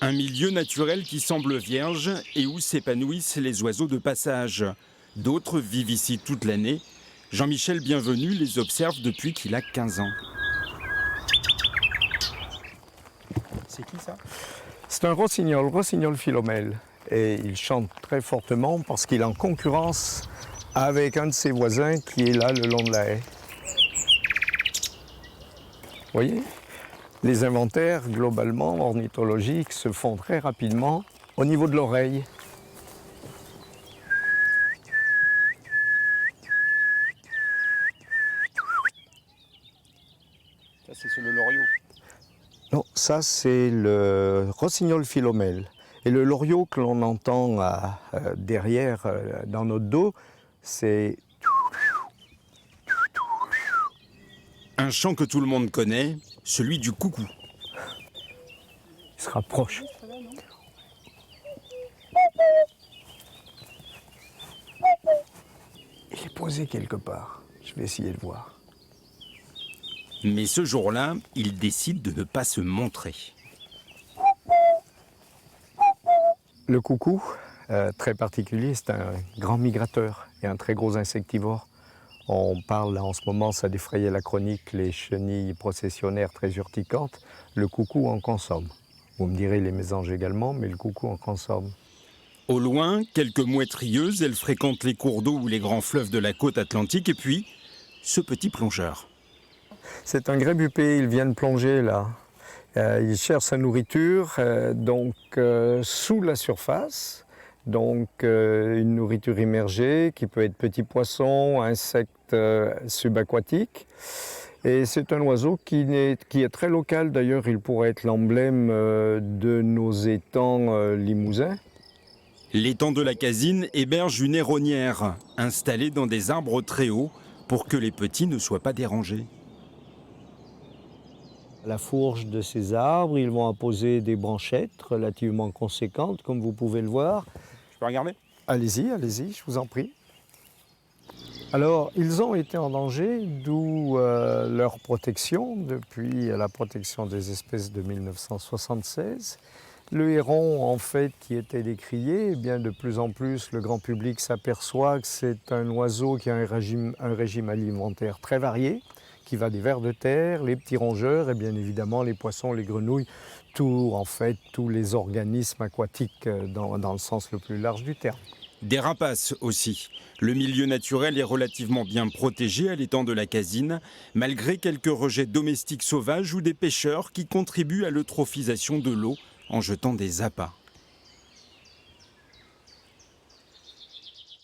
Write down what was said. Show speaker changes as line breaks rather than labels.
Un milieu naturel qui semble vierge et où s'épanouissent les oiseaux de passage. D'autres vivent ici toute l'année. Jean-Michel Bienvenu les observe depuis qu'il a 15 ans.
C'est qui ça?
C'est un rossignol philomèle. Et il chante très fortement parce qu'il est en concurrence avec un de ses voisins qui est là le long de la haie. Vous voyez? Les inventaires, globalement, ornithologiques, se font très rapidement au niveau de l'oreille.
Ça, c'est le loriot.
Non, ça c'est le rossignol philomèle. Et le loriot que l'on entend derrière, dans notre dos, c'est...
Un chant que tout le monde connaît, celui du coucou.
Il se rapproche. Il est posé quelque part. Je vais essayer de voir.
Mais ce jour-là, il décide de ne pas se montrer.
Le coucou, très particulier, c'est un grand migrateur et un très gros insectivore. On parle en ce moment, ça défrayait la chronique, les chenilles processionnaires très urticantes. Le coucou en consomme. Vous me direz les mésanges également, mais le coucou en consomme.
Au loin, quelques mouettes rieuses, elles fréquentent les cours d'eau ou les grands fleuves de la côte atlantique. Et puis, ce petit plongeur.
C'est un grébupé, il vient de plonger là. Il cherche sa nourriture sous la surface, une nourriture immergée qui peut être petits poissons, insectes subaquatiques. Et c'est un oiseau qui est très local, d'ailleurs il pourrait être l'emblème de nos étangs limousins.
L'étang de la Casine héberge une héronnière, installée dans des arbres très hauts pour que les petits ne soient pas dérangés.
À la fourche de ces arbres, ils vont apposer des branchettes relativement conséquentes, comme vous pouvez le voir.
Je peux regarder?
Allez-y, je vous en prie. Alors, ils ont été en danger, d'où leur protection depuis la protection des espèces de 1976. Le héron, en fait, qui était décrié, eh bien, de plus en plus, le grand public s'aperçoit que c'est un oiseau qui a un régime alimentaire très varié, qui va des vers de terre, les petits rongeurs et bien évidemment les poissons, les grenouilles, tous les organismes aquatiques dans le sens le plus large du terme.
Des rapaces aussi. Le milieu naturel est relativement bien protégé à l'étang de la Casine, malgré quelques rejets domestiques sauvages ou des pêcheurs qui contribuent à l'eutrophisation de l'eau en jetant des appâts.